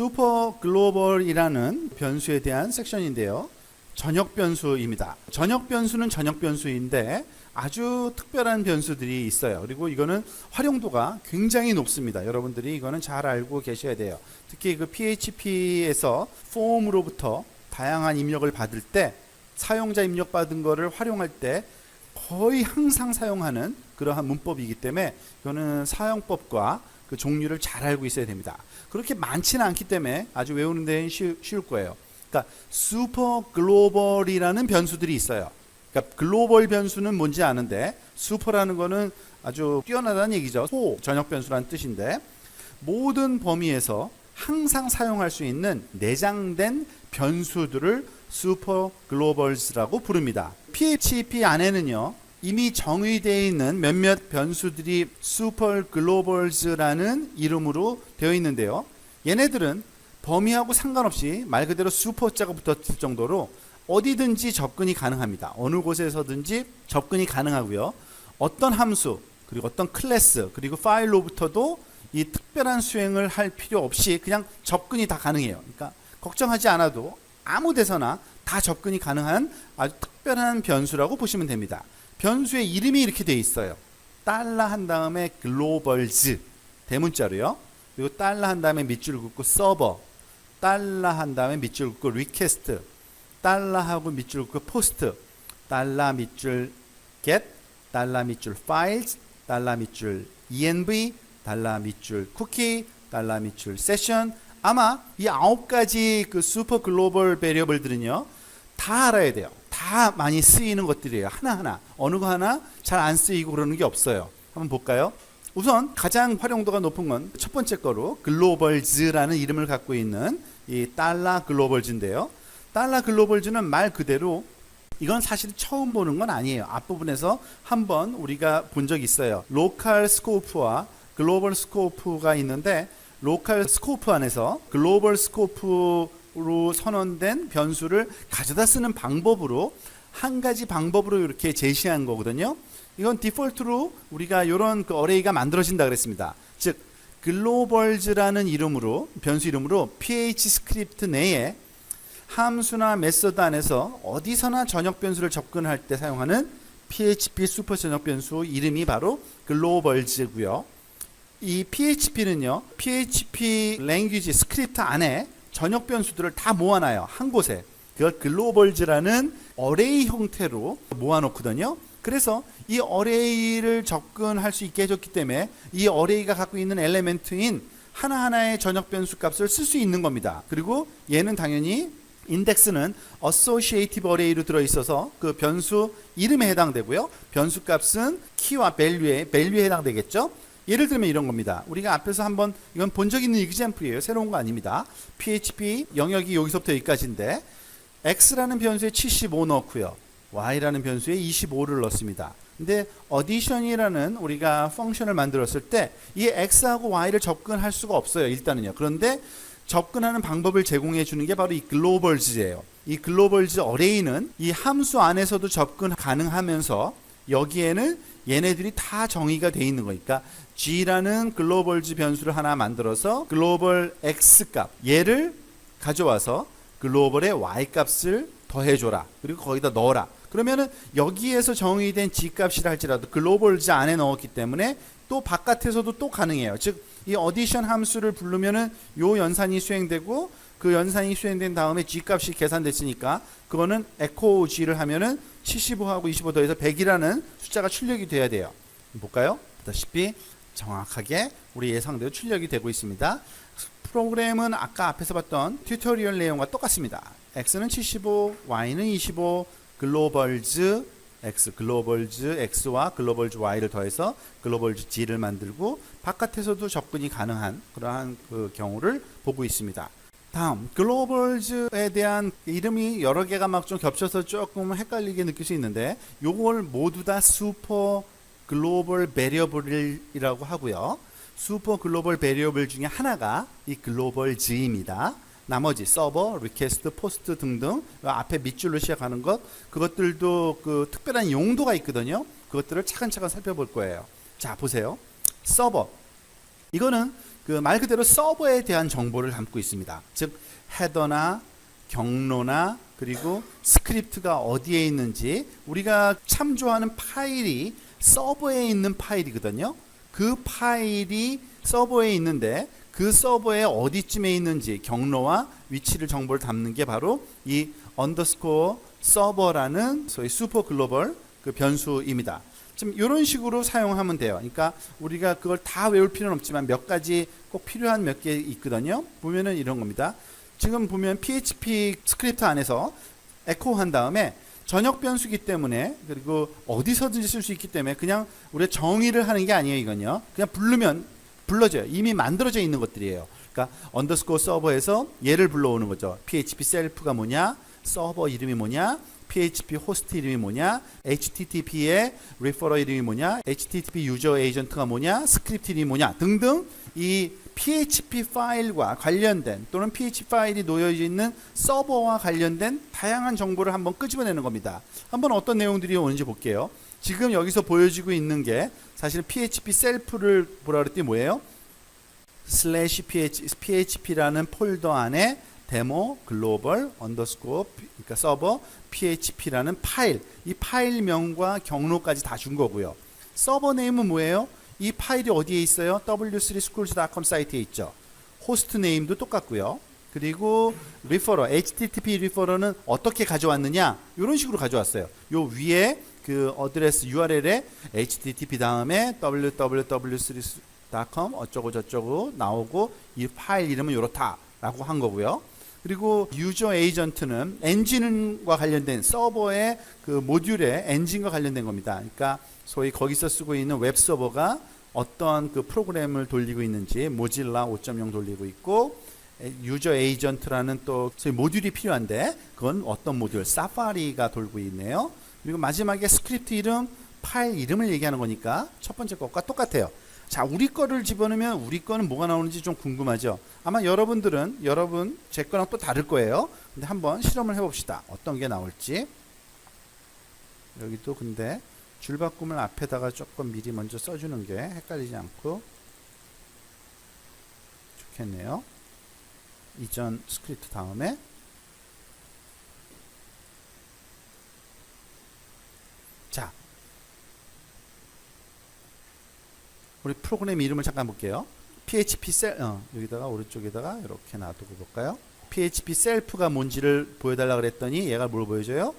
슈퍼 글로벌이라는 변수에 대한 섹션인데요. 전역 변수입니다. 전역 변수는 전역 변수인데 아주 특별한 변수들이 있어요. 그리고 이거는 활용도가 굉장히 높습니다. 여러분들이 이거는 잘 알고 계셔야 돼요. 특히 그 PHP에서 폼으로부터 다양한 입력을 받을 때 사용자 입력 받은 거를 활용할 때 거의 항상 사용하는 그러한 문법이기 때문에 이거는 사용법과 그 종류를 잘 알고 있어야 됩니다. 그렇게 많지는 않기 때문에 아주 외우는 데는 쉬울 거예요. 그러니까 슈퍼 글로벌이라는 변수들이 있어요. 그러니까 글로벌 변수는 뭔지 아는데 슈퍼라는 거는 아주 뛰어나다는 얘기죠. 전역 변수라는 뜻인데 모든 범위에서 항상 사용할 수 있는 내장된 변수들을 슈퍼 글로벌스라고 부릅니다. PHP 안에는요 이미 정의되어 있는 몇몇 변수들이 슈퍼 글로벌스라는 이름으로 되어 있는데요. 얘네들은 범위하고 상관없이 말 그대로 슈퍼자가 붙었을 정도로 어디든지 접근이 가능합니다. 어느 곳에서든지 접근이 가능하고요. 어떤 함수, 그리고 어떤 클래스, 그리고 파일로부터도 이 특별한 수행을 할 필요 없이 그냥 접근이 다 가능해요. 그러니까 걱정하지 않아도 아무 데서나 다 접근이 가능한 아주 특별한 변수라고 보시면 됩니다. 변수의 이름이 이렇게 되어 있어요. 달러 한 다음에 글로벌즈 대문자로요. 그리고 달러 한 다음에 밑줄 긋고 서버, 달러 한 다음에 밑줄 긋고 리퀘스트, 달러하고 밑줄 긋고 포스트, 달러 밑줄 get, 달러 밑줄 files, 달러 밑줄 env, 달러 밑줄 쿠키, 달러 밑줄 세션. 아마 이 9가지 그 슈퍼 글로벌 베리어블들은요 다 알아야 돼요. 다 많이 쓰이는 것들이에요. 하나하나. 어느 거 하나 잘 안 쓰이고 그러는 게 없어요. 한번 볼까요? 우선 가장 활용도가 높은 건 첫 번째 거로 글로벌즈라는 이름을 갖고 있는 이 달러 글로벌즈인데요. 달러 글로벌즈는 말 그대로 이건 사실 처음 보는 건 아니에요. 앞부분에서 한번 우리가 본 적이 있어요. 로컬 스코프와 글로벌 스코프가 있는데 로컬 스코프 안에서 글로벌 스코프로 선언된 변수를 가져다 쓰는 방법으로 한 가지 방법으로 이렇게 제시한 거거든요. 이건 디폴트로 우리가 이런 그 어레이가 만들어진다 그랬습니다. 즉 글로벌즈라는 이름으로 변수 이름으로 PH 스크립트 내에 함수나 메서드 안에서 어디서나 전역 변수를 접근할 때 사용하는 PHP 슈퍼 전역 변수 이름이 바로 글로벌즈고요. 이 PHP는요, PHP 랭귀지 스크립트 안에 전역 변수들을 다 모아놔요. 한 곳에. 그걸 글로벌즈라는 어레이 형태로 모아놓거든요. 그래서 이 어레이를 접근할 수 있게 해줬기 때문에 이 어레이가 갖고 있는 엘리멘트인 하나하나의 전역 변수 값을 쓸 수 있는 겁니다. 그리고 얘는 당연히 인덱스는 associative array로 들어있어서 그 변수 이름에 해당되고요. 변수 값은 키와 value에 해당되겠죠. 예를 들면 이런 겁니다. 우리가 앞에서 한번 이건 본 적 있는 example이에요. 새로운 거 아닙니다. PHP 영역이 여기서부터 여기까지인데 x라는 변수에 75 넣고요. y라는 변수에 25를 넣습니다. 근데 addition이라는 우리가 펑션을 만들었을 때 이 x하고 y를 접근할 수가 없어요. 일단은요. 그런데 접근하는 방법을 제공해 주는 게 바로 이 글로벌즈예요. 이 글로벌즈 어레이는 이 함수 안에서도 접근 가능하면서 여기에는 얘네들이 다 정의가 돼 있는 거니까 g라는 글로벌즈 변수를 하나 만들어서 글로벌 x 값 얘를 가져와서 글로벌의 y 값을 더해줘라. 그리고 거기다 넣어라. 그러면은 여기에서 정의된 g 값이라 할지라도 글로벌즈 안에 넣었기 때문에 또 바깥에서도 또 가능해요. 즉 이 어디션 함수를 부르면은 요 연산이 수행되고 그 연산이 수행된 다음에 g 값이 계산됐으니까 그거는 에코 g를 하면은 75하고 25 더해서 100이라는 숫자가 출력이 돼야 돼요. 볼까요? 보다시피 정확하게 우리 예상대로 출력이 되고 있습니다. 프로그램은 아까 앞에서 봤던 튜토리얼 내용과 똑같습니다. x는 75, y는 25, 글로벌즈 x, 글로벌즈 x와 글로벌즈 y를 더해서 글로벌즈 g를 만들고 바깥에서도 접근이 가능한 그러한 그 경우를 보고 있습니다. 다음 글로벌즈에 대한 이름이 여러 개가 막 좀 겹쳐서 조금 헷갈리게 느낄 수 있는데 요걸 모두 다 슈퍼 글로벌 베리어블이라고 하고요. 슈퍼 글로벌 베리어블 중에 하나가 이 글로벌즈입니다. 나머지 서버, 리퀘스트, 포스트 등등 앞에 밑줄로 시작하는 것 그것들도 그 특별한 용도가 있거든요. 그것들을 차근차근 살펴볼 거예요. 자 보세요. 서버 이거는 그 말 그대로 서버에 대한 정보를 담고 있습니다. 즉 헤더나 경로나 그리고 스크립트가 어디에 있는지, 우리가 참조하는 파일이 서버에 있는 파일이거든요. 그 파일이 서버에 있는데 그 서버에 어디쯤에 있는지 경로와 위치를 정보를 담는 게 바로 이 언더스코어 서버라는 소위 슈퍼 글로벌 그 변수입니다. 지금 이런 식으로 사용하면 돼요. 그러니까 우리가 그걸 다 외울 필요는 없지만 몇 가지 꼭 필요한 몇 개 있거든요. 보면은 이런 겁니다. 지금 보면 PHP 스크립트 안에서 에코한 다음에 전역 변수기 때문에, 그리고 어디서든지 쓸 수 있기 때문에 그냥 우리가 정의를 하는 게 아니에요. 이건요, 그냥 부르면 불러져요. 이미 만들어져 있는 것들이에요. 그러니까 언더스코어 서버에서 얘를 불러오는 거죠. PHP 셀프가 뭐냐, 서버 이름이 뭐냐, PHP 호스트 이름이 뭐냐, HTTP의 리퍼러 이름이 뭐냐, HTTP 유저 에이전트가 뭐냐, 스크립트 이름이 뭐냐 등등, 이 PHP 파일과 관련된 또는 PHP 파일이 놓여져 있는 서버와 관련된 다양한 정보를 한번 끄집어내는 겁니다. 한번 어떤 내용들이 오는지 볼게요. 지금 여기서 보여지고 있는 게 사실 PHP 셀프를 뭐라 그랬더니 뭐예요? /php라는 폴더 안에 데모 글로벌 언더스코어 그러니까 서버 php라는 파일, 이 파일명과 경로까지 다 준 거고요. 서버 네임은 뭐예요? 이 파일이 어디에 있어요? w3schools.com 사이트에 있죠. 호스트 네임도 똑같고요. 그리고 리퍼러, HTTP 리퍼러는 어떻게 가져왔느냐? 이런 식으로 가져왔어요. 요 위에 그 어드레스 URL에 HTTP 다음에 www.3schools.com 어쩌고 저쩌고 나오고, 이 파일 이름은 이렇다라고 한 거고요. 그리고 유저 에이전트는 엔진과 관련된 서버의 그 모듈의 엔진과 관련된 겁니다. 그러니까 소위 거기서 쓰고 있는 웹 서버가 어떤 그 프로그램을 돌리고 있는지, 모질라 5.0 돌리고 있고, 유저 에이전트라는 또 소위 모듈이 필요한데 그건 어떤 모듈, 사파리가 돌고 있네요. 그리고 마지막에 스크립트 이름, 파일 이름을 얘기하는 거니까 첫 번째 것과 똑같아요. 자, 우리 거를 집어넣으면 우리 거는 뭐가 나오는지 좀 궁금하죠. 아마 여러분들은 제 거랑 또 다를 거예요. 근데 한번 실험을 해봅시다. 어떤 게 나올지. 여기도 근데 줄바꿈을 앞에다가 조금 미리 먼저 써주는 게 헷갈리지 않고 좋겠네요. 이전 스크립트 다음에 자, 우리 프로그램 이름을 잠깐 볼게요. PHP 여기다가 오른쪽에다가 이렇게 놔두고 볼까요? PHP 셀프가 뭔지를 보여달라 그랬더니 얘가 뭘 보여줘요?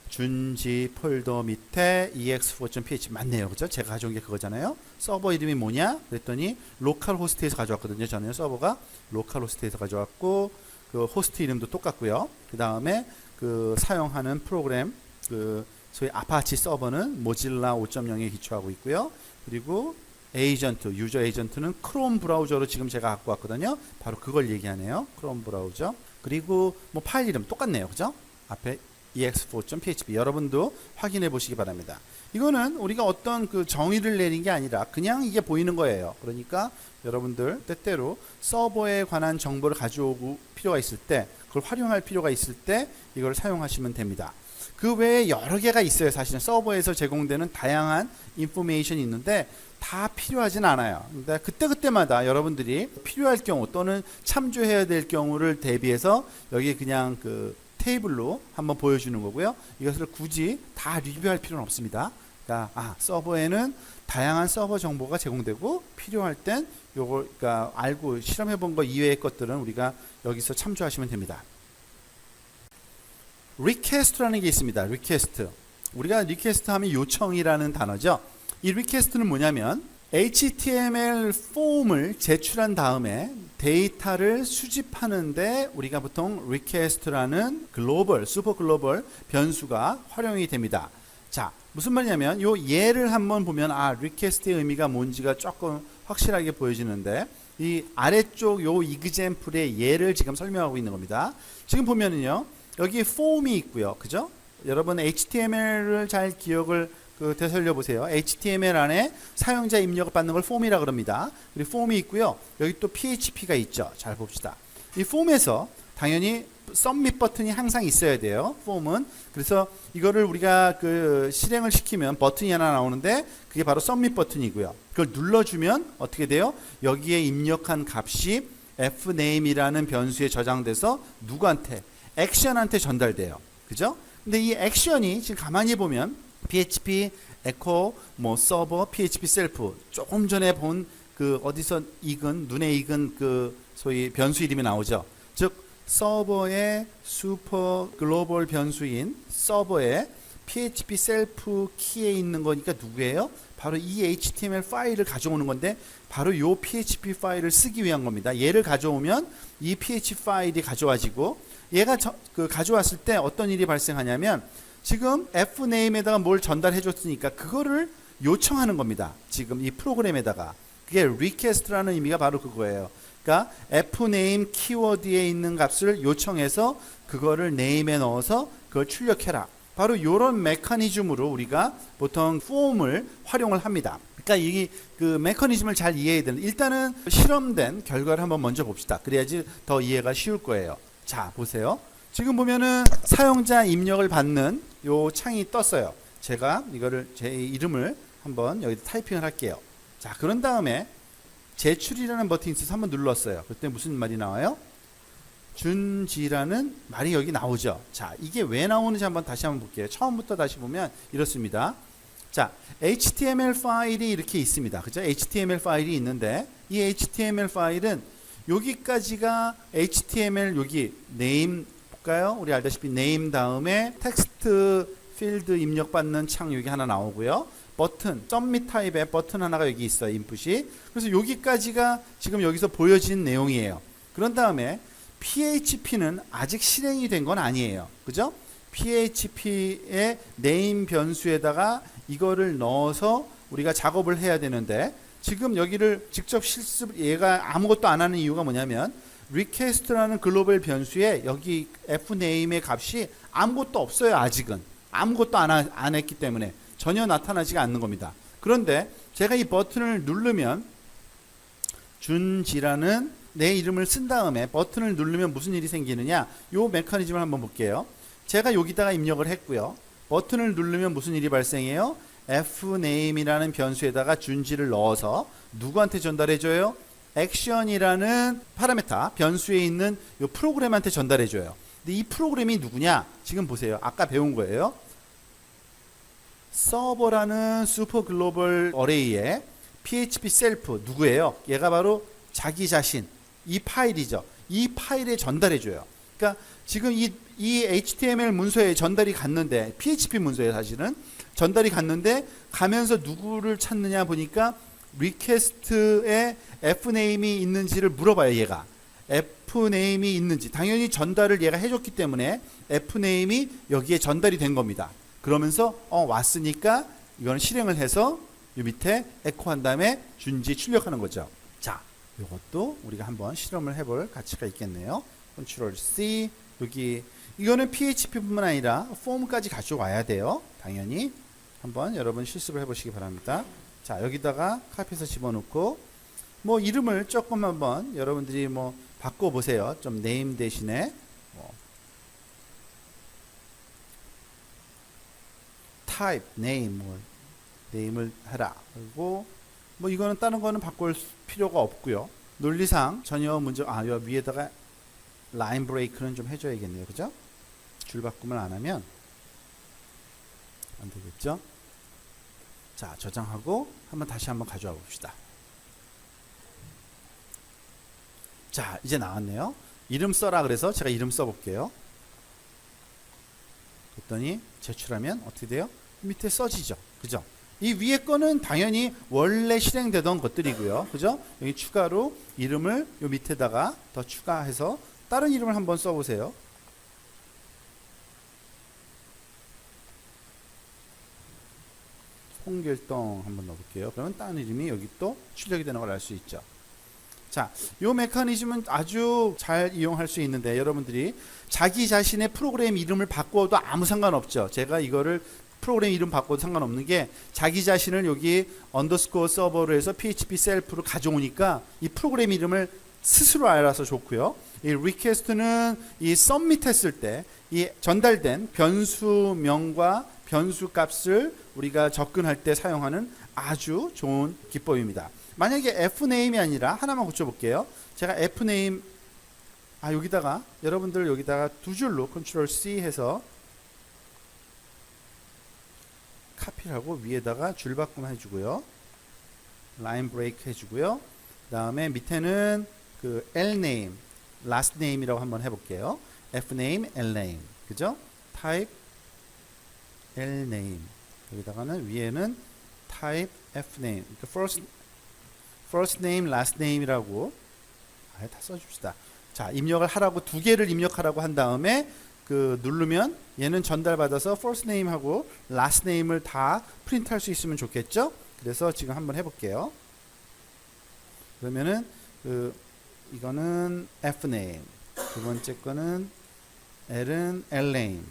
준지 폴더 밑에 ex4.php 맞네요. 그죠? 제가 가져온 게 그거잖아요. 서버 이름이 뭐냐? 그랬더니 로컬 호스트에서 가져왔거든요. 저는 서버가 로컬 호스트에서 가져왔고, 그 호스트 이름도 똑같고요. 그 다음에 그 사용하는 프로그램, 그 소위 아파치 서버는 모질라 5.0에 기초하고 있고요. 그리고 에이전트, 유저 에이전트는 크롬 브라우저로 지금 제가 갖고 왔거든요. 바로 그걸 얘기하네요. 크롬 브라우저. 그리고 뭐 파일 이름 똑같네요. 그죠? 앞에 ex4.php 여러분도 확인해 보시기 바랍니다. 이거는 우리가 어떤 그 정의를 내린 게 아니라 그냥 이게 보이는 거예요. 그러니까 여러분들 때때로 서버에 관한 정보를 가져오고 필요가 있을 때, 그걸 활용할 필요가 있을 때 이걸 사용하시면 됩니다. 그 외에 여러 개가 있어요. 사실은 서버에서 제공되는 다양한 인포메이션이 있는데 다 필요하진 않아요. 근데 그때그때마다 여러분들이 필요할 경우 또는 참조해야 될 경우를 대비해서 여기 그냥 그 테이블로 한번 보여주는 거고요. 이것을 굳이 다 리뷰할 필요는 없습니다. 그러니까 서버에는 다양한 서버 정보가 제공되고 필요할 땐 요걸 그러니까 알고 실험해 본 거 이외의 것들은 우리가 여기서 참조하시면 됩니다. 리퀘스트라는 게 있습니다. 리퀘스트. 우리가 리퀘스트 하면 요청이라는 단어죠. 이 리퀘스트는 뭐냐면 HTML 폼을 제출한 다음에 데이터를 수집하는데 우리가 보통 리퀘스트라는 글로벌, 슈퍼 글로벌 변수가 활용이 됩니다. 자, 무슨 말이냐면 요 예를 한번 보면 리퀘스트의 의미가 뭔지가 조금 확실하게 보여지는데, 이 아래쪽 요 이그젬플의 예를 지금 설명하고 있는 겁니다. 지금 보면은요, 여기 폼이 있고요. 그죠? 여러분 HTML을 잘 기억을 되살려 보세요. HTML 안에 사용자 입력을 받는 걸 폼이라 그럽니다. 그리고 폼이 있고요. 여기 또 PHP가 있죠. 잘 봅시다. 이 폼에서 당연히 submit 버튼이 항상 있어야 돼요. 폼은. 그래서 이거를 우리가 그 실행을 시키면 버튼이 하나 나오는데 그게 바로 submit 버튼이고요. 그걸 눌러주면 어떻게 돼요? 여기에 입력한 값이 fname이라는 변수에 저장돼서 누구한테? 액션한테 전달돼요. 그죠? 근데 이 액션이 지금 가만히 보면 php echo 뭐 서버 php 셀프 조금 전에 본 그 어디서 익은 눈에 익은 그 소위 변수 이름이 나오죠. 즉 서버의 슈퍼 글로벌 변수인 서버의 php 셀프 키에 있는 거니까 누구예요? 바로 이 HTML 파일을 가져오는 건데 바로 이 PHP 파일을 쓰기 위한 겁니다. 얘를 가져오면 이 PHP 파일이 가져와지고 얘가 가져왔을 때 어떤 일이 발생하냐면 지금 fname에다가 뭘 전달해 줬으니까 그거를 요청하는 겁니다. 지금 이 프로그램에다가 그게 request라는 의미가 바로 그거예요. 그러니까 fname 키워드에 있는 값을 요청해서 그거를 name에 넣어서 그걸 출력해라. 바로 이런 메커니즘으로 우리가 보통 폼을 활용을 합니다. 그러니까 이 그 메커니즘을 잘 이해해야 되는 일단은 실험된 결과를 한번 먼저 봅시다. 그래야지 더 이해가 쉬울 거예요. 자, 보세요. 지금 보면은 사용자 입력을 받는 요 창이 떴어요. 제가 이거를 제 이름을 한번 여기 타이핑을 할게요. 자, 그런 다음에 제출이라는 버튼이 있어서 한번 눌렀어요. 그때 무슨 말이 나와요? 준지라는 말이 여기 나오죠. 자, 이게 왜 나오는지 다시 한번 볼게요. 처음부터 다시 보면 이렇습니다. 자, HTML 파일이 이렇게 있습니다. 그죠? HTML 파일이 있는데 이 HTML 파일은 여기까지가 HTML 여기 name 볼까요? 우리 알다시피 name 다음에 텍스트 필드 입력받는 창 여기 하나 나오고요. 버튼, submit 타입의 버튼 하나가 여기 있어요. 인풋이. 그래서 여기까지가 지금 여기서 보여진 내용이에요. 그런 다음에 PHP는 아직 실행이 된 건 아니에요. 그죠? PHP의 name 변수에다가 이거를 넣어서 우리가 작업을 해야 되는데 지금 여기를 직접 실습 얘가 아무것도 안 하는 이유가 뭐냐면 request라는 글로벌 변수에 여기 fname의 값이 아무것도 없어요. 아직은. 아무것도 안 했기 때문에 전혀 나타나지가 않는 겁니다. 그런데 제가 이 버튼을 누르면 준지라는 내 이름을 쓴 다음에 버튼을 누르면 무슨 일이 생기느냐 요 메커니즘을 한번 볼게요. 제가 여기다가 입력을 했고요. 버튼을 누르면 무슨 일이 발생해요? fname이라는 변수에다가 준지를 넣어서 누구한테 전달해줘요? 액션이라는 파라미터 변수에 있는 요 프로그램한테 전달해줘요. 근데 이 프로그램이 누구냐? 지금 보세요. 아까 배운 거예요. 서버라는 슈퍼 글로벌 어레이에 php 셀프 누구예요? 얘가 바로 자기 자신 이 파일이죠. 이 파일에 전달해줘요. 그러니까 지금 이 HTML 문서에 전달이 갔는데 PHP 문서에 사실은 전달이 갔는데 가면서 누구를 찾느냐 보니까 리퀘스트에 fname이 있는지를 물어봐요. 얘가 fname이 있는지 당연히 전달을 얘가 해줬기 때문에 fname이 여기에 전달이 된 겁니다. 그러면서 왔으니까 이거는 실행을 해서 이 밑에 에코한 다음에 준지 출력하는 거죠. 자, 이것도 우리가 한번 실험을 해볼 가치가 있겠네요. Ctrl C 여기 이거는 PHP뿐만 아니라 폼까지 가져와야 돼요. 당연히 한번 여러분 실습을 해보시기 바랍니다. 자, 여기다가 카피해서 집어넣고 뭐 이름을 조금 한번 여러분들이 뭐 바꿔보세요. 좀 name 대신에 type, name, name을 해라. 그리고 뭐 이거는 다른 거는 바꿀 필요가 없고요. 논리상 전혀 문제, 여 위에다가 라인 브레이크는 좀 해줘야겠네요. 그죠? 줄 바꾸면 안 하면 안 되겠죠? 자, 저장하고 다시 한번 가져와 봅시다. 자, 이제 나왔네요. 이름 써라 그래서 제가 이름 써볼게요. 그랬더니 제출하면 어떻게 돼요? 밑에 써지죠. 그죠? 이 위에 거는 당연히 원래 실행되던 것들이고요. 그죠? 여기 추가로 이름을 요 밑에다가 더 추가해서 다른 이름을 한번 써보세요. 홍길동 한번 넣어볼게요. 그러면 다른 이름이 여기 또 출력이 되는 걸 알 수 있죠. 자, 요 메커니즘은 아주 잘 이용할 수 있는데 여러분들이 자기 자신의 프로그램 이름을 바꿔도 아무 상관없죠. 제가 이거를 프로그램 이름 바꿔도 상관없는 게 자기 자신을 여기 언더스코어 서버로 해서 PHP 셀프로 가져오니까 이 프로그램 이름을 스스로 알아서 좋고요. 이 request는 이 submit했을 때 이 전달된 변수명과 변수 값을 우리가 접근할 때 사용하는 아주 좋은 기법입니다. 만약에 fname이 아니라 하나만 고쳐볼게요. 제가 fname 여기다가 여러분들 여기다가 두 줄로 컨트롤 C 해서 카피를 하고 위에다가 줄 바꿈 해주고요. 라인 브레이크 해주고요. 그 다음에 밑에는 그 lname, lastname이라고 한번 해볼게요. fname, lname, 그죠? type lname. 여기다가는 위에는 type fname. 그러니까 first name, last name이라고 다 써줍시다. 자, 입력을 하라고 두 개를 입력하라고 한 다음에 그 누르면 얘는 전달받아서 first name 하고 last name을 다 프린트할 수 있으면 좋겠죠? 그래서 지금 한번 해볼게요. 그러면은 이거는 fname, 두 번째 거는 l은 lname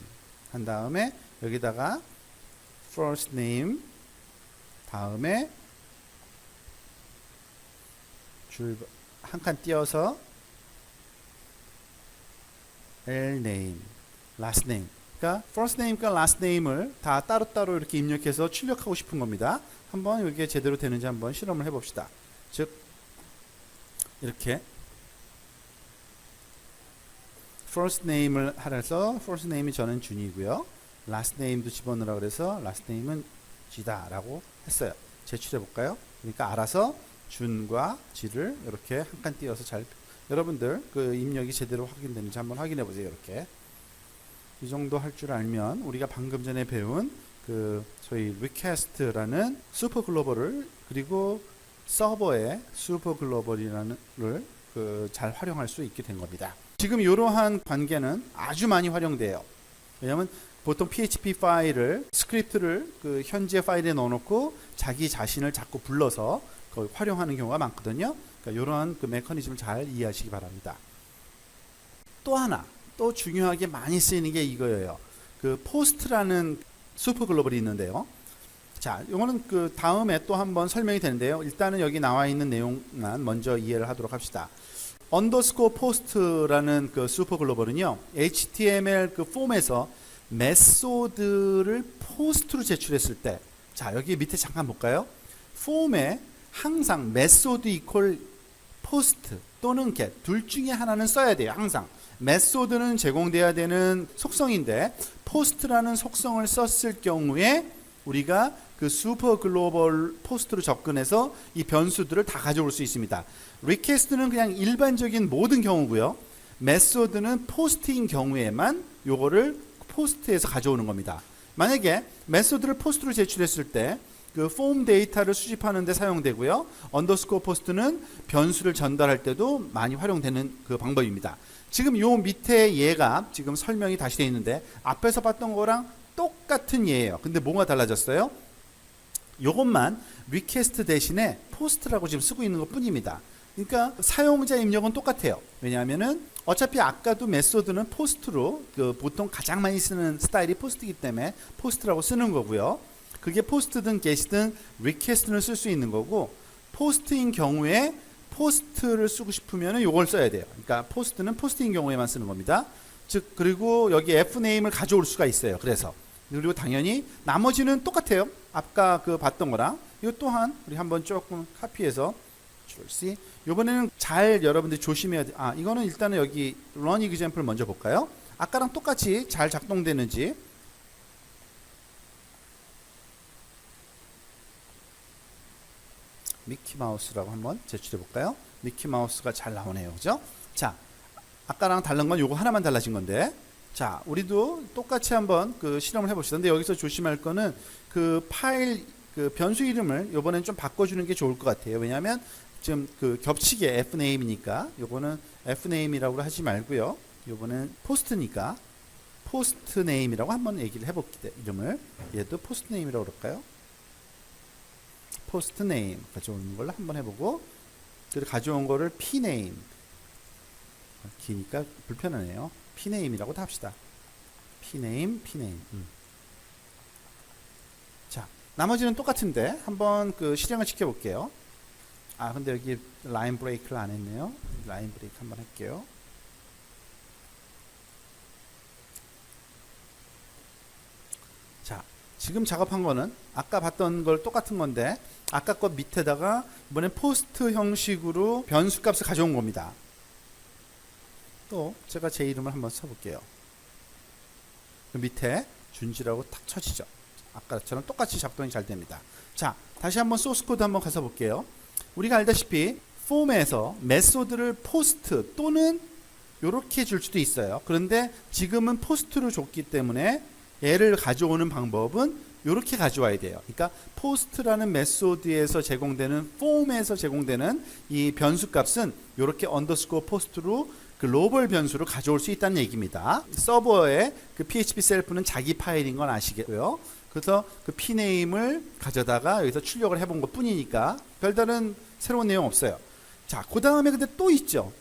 한 다음에 여기다가 first name 다음에 줄 한 칸 띄어서 lname, last name. 그러니까 first name과 last name을 다 따로따로 이렇게 입력해서 출력하고 싶은 겁니다. 한번 이게 제대로 되는지 한번 실험을 해봅시다. 즉 이렇게 first name을 하래서 first name이 저는 준이고요. last name도 집어넣으라 그래서 last name은 지다라고 했어요. 제출해 볼까요? 그러니까 알아서 준과 지를 이렇게 한 칸 띄어서 잘 여러분들 그 입력이 제대로 확인되는지 한번 확인해 보세요. 이렇게 이 정도 할 줄 알면 우리가 방금 전에 배운 그 소위 request라는 슈퍼 글로벌을 그리고 서버의 슈퍼 글로벌이라는 를 잘 활용할 수 있게 된 겁니다. 지금 이러한 관계는 아주 많이 활용돼요. 왜냐하면 보통 PHP 파일을 스크립트를 그 현재 파일에 넣어놓고 자기 자신을 자꾸 불러서 그걸 활용하는 경우가 많거든요. 그러니까 이러한 그 메커니즘을 잘 이해하시기 바랍니다. 또 하나 또 중요하게 많이 쓰이는 게 이거예요. 그 포스트라는 슈퍼 글로벌이 있는데요. 자, 이거는 그 다음에 또 한번 설명이 되는데요. 일단은 여기 나와 있는 내용만 먼저 이해를 하도록 합시다. 언더스코어 포스트라는 그 슈퍼 글로벌은요, HTML 그 폼에서 메소드를 포스트로 제출했을 때, 자 여기 밑에 잠깐 볼까요? 폼에 항상 메소드 이퀄 포스트 또는 get 둘 중에 하나는 써야 돼요. 항상 메소드는 제공돼야 되는 속성인데 포스트라는 속성을 썼을 경우에 우리가 그 슈퍼 글로벌 포스트로 접근해서 이 변수들을 다 가져올 수 있습니다. 리퀘스트는 그냥 일반적인 모든 경우고요. 메소드는 포스트인 경우에만 요거를 포스트에서 가져오는 겁니다. 만약에 메소드를 포스트로 제출했을 때 그 폼 데이터를 수집하는 데 사용되고요. 언더스코어 포스트는 변수를 전달할 때도 많이 활용되는 그 방법입니다. 지금 요 밑에 얘가 지금 설명이 다시 되어 있는데 앞에서 봤던 거랑 똑같은 예예요. 근데 뭐가 달라졌어요? 요것만 리퀘스트 대신에 포스트라고 지금 쓰고 있는 것 뿐입니다. 그러니까 사용자 입력은 똑같아요. 왜냐하면은 어차피 아까도 메소드는 포스트로 그 보통 가장 많이 쓰는 스타일이 포스트이기 때문에 포스트라고 쓰는 거고요. 그게 포스트든 get이든 리퀘스트는 쓸 수 있는 거고 포스트인 경우에 포스트를 쓰고 싶으면 이걸 써야 돼요. 그러니까 포스트는 포스트인 경우에만 쓰는 겁니다. 즉 그리고 여기 fname을 가져올 수가 있어요. 그래서 그리고 당연히 나머지는 똑같아요. 아까 그 봤던 거랑 이거 또한 우리 한번 조금 카피해서 C 이번에는 잘 여러분들이 조심해야 돼. 이거는 일단은 여기 run example 먼저 볼까요? 아까랑 똑같이 잘 작동되는지 미키마우스라고 한번 제출해 볼까요? 미키마우스가 잘 나오네요. 그죠? 자, 아까랑 다른 건 요거 하나만 달라진 건데 자, 우리도 똑같이 한번 그 실험을 해봅시다. 근데 여기서 조심할 거는 그 파일 그 변수 이름을 요번엔 좀 바꿔주는 게 좋을 것 같아요. 왜냐하면 지금 그 겹치게 fname이니까 요거는 fname이라고 하지 말고요. 요거는 포스트니까 포스트 네임이라고 한번 얘기를 해볼게요. 이름을 얘도 포스트 네임이라고 그럴까요? 포스트 네임 가져오는 걸로 한번 해보고 그리고 가져온 거를 p 네임 기니까 불편하네요. p 네임이라고 합시다. p 네임. 자, 나머지는 똑같은데 한번 그 실행을 시켜볼게요. 근데 여기 라인 브레이크를 안 했네요. 라인 브레이크 한번 할게요. 지금 작업한 거는 아까 봤던 걸 똑같은 건데 아까 것 밑에다가 이번엔 포스트 형식으로 변수 값을 가져온 겁니다. 또 제가 제 이름을 한번 써볼게요. 그 밑에 준지라고 탁 쳐지죠. 아까처럼 똑같이 작동이 잘 됩니다. 자, 다시 한번 소스 코드 한번 가서 볼게요. 우리가 알다시피 폼에서 메소드를 포스트 또는 이렇게 줄 수도 있어요. 그런데 지금은 포스트로 줬기 때문에 얘를 가져오는 방법은 이렇게 가져와야 돼요. 그러니까 포스트라는 메소드에서 제공되는 폼에서 제공되는 이 변수 값은 이렇게 언더스코어 포스트로 글로벌 변수로 가져올 수 있다는 얘기입니다. 서버의 그 PHP 셀프는 자기 파일인 건 아시겠고요. 그래서 그 pname을 가져다가 여기서 출력을 해본 것 뿐이니까 별다른 새로운 내용 없어요. 자, 그 다음에 근데 또 있죠.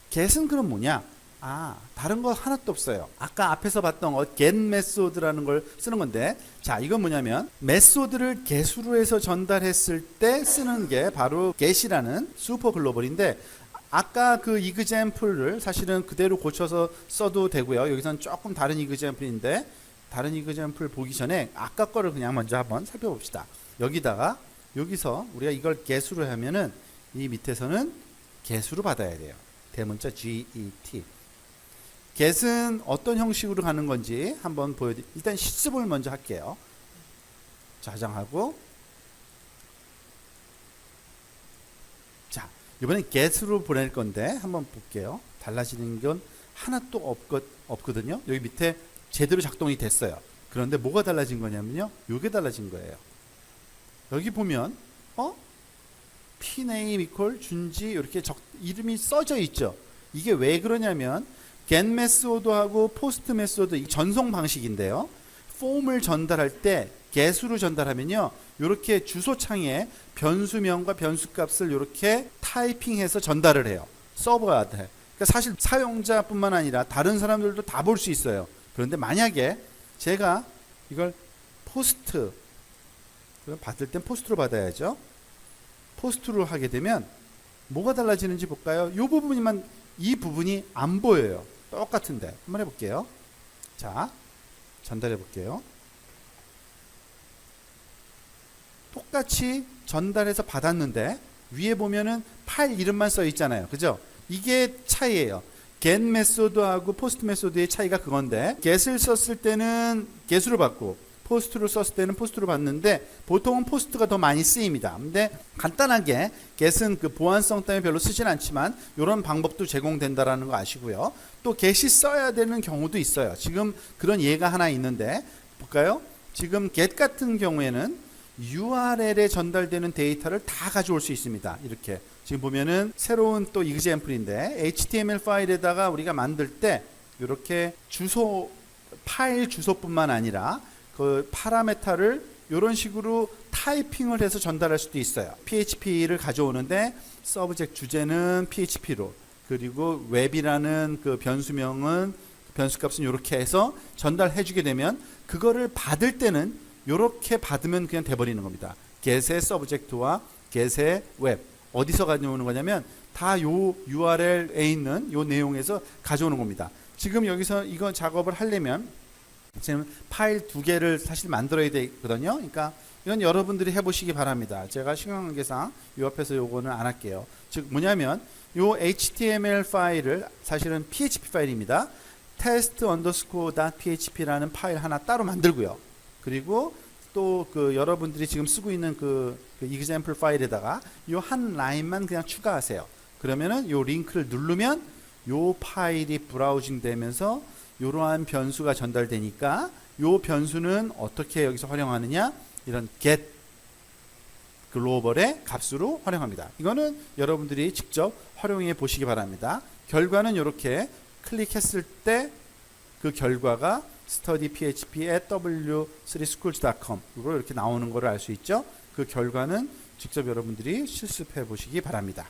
get은 그럼 뭐냐? 다른 거 하나도 없어요. 아까 앞에서 봤던 get 메소드라는 걸 쓰는 건데, 자, 이건 뭐냐면 메소드를 get으로 해서 전달했을 때 쓰는 게 바로 get이라는 슈퍼 글로벌인데, 아까 그 example를 사실은 그대로 고쳐서 써도 되고요. 여기서는 조금 다른 example인데, 다른 example 보기 전에 아까 거를 그냥 먼저 한번 살펴봅시다. 여기서 우리가 이걸 get으로 하면은 이 밑에서는 get으로 받아야 돼요. 대문자 get. get은 어떤 형식으로 가는 건지 한번 보여드릴게요. 일단 실습을 먼저 할게요. 저장하고, 자, 이번엔 get으로 보낼 건데 한번 볼게요. 달라지는 건 하나도 없거든요. 여기 밑에 제대로 작동이 됐어요. 그런데 뭐가 달라진 거냐면요, 요게 달라진 거예요. 여기 보면 pname equal 준지 이렇게 이름이 써져 있죠. 이게 왜 그러냐면 get 메소드하고 post 메소드 이 전송 방식인데요. 폼을 전달할 때 get으로 전달하면요, 이렇게 주소창에 변수명과 변수값을 이렇게 타이핑해서 전달을 해요. 서버한테. 그러니까 사실 사용자뿐만 아니라 다른 사람들도 다 볼 수 있어요. 그런데 만약에 제가 이걸 포스트, 받을 땐 포스트로 받아야죠. 포스트로 하게 되면 뭐가 달라지는지 볼까요? 이 부분이 안 보여요. 똑같은데 한번 해볼게요. 자, 전달해 볼게요. 똑같이 전달해서 받았는데 위에 보면은 파일 이름만 써 있잖아요. 그죠? 이게 차이예요. get 메소드하고 post 메소드의 차이가 그건데, get을 썼을 때는 get으로 받고 post를 썼을 때는 post로 받는데 보통은 post가 더 많이 쓰입니다. 근데 간단하게 get은 그 보안성 때문에 별로 쓰진 않지만 이런 방법도 제공된다라는 거 아시고요. 또 get이 써야 되는 경우도 있어요. 지금 그런 예가 하나 있는데 볼까요? 지금 get 같은 경우에는 URL에 전달되는 데이터를 다 가져올 수 있습니다. 이렇게 지금 보면은 새로운 또 example인데 HTML 파일에다가 우리가 만들 때 이렇게 파일 주소뿐만 아니라 그 파라메타를 이런 식으로 타이핑을 해서 전달할 수도 있어요. PHP를 가져오는데 서브젝트 주제는 PHP로, 그리고 웹이라는 그 변수명은 변수값은 이렇게 해서 전달해 주게 되면 그거를 받을 때는 이렇게 받으면 그냥 돼버리는 겁니다. get의 서브젝트와 get의 웹 어디서 가져오는 거냐면 다 요 URL에 있는 요 내용에서 가져오는 겁니다. 지금 여기서 이거 작업을 하려면 지금 파일 2개를 사실 만들어야 되거든요. 그러니까 이건 여러분들이 해보시기 바랍니다. 제가 시간관계상 이 옆에서 요거는 안 할게요. 즉 뭐냐면 요 HTML 파일을 사실은 PHP 파일입니다. test_php라는 파일 하나 따로 만들고요. 그리고 또 그 여러분들이 지금 쓰고 있는 그 example 파일에다가 요 한 라인만 그냥 추가하세요. 그러면은 요 링크를 누르면 요 파일이 브라우징 되면서 이러한 변수가 전달되니까 요 변수는 어떻게 여기서 활용하느냐, 이런 get 글로벌의 값으로 활용합니다. 이거는 여러분들이 직접 활용해 보시기 바랍니다. 결과는 이렇게 클릭했을 때 그 결과가 studyphp@w3schools.com 으로 이렇게 나오는 거를 알 수 있죠. 그 결과는 직접 여러분들이 실습해 보시기 바랍니다.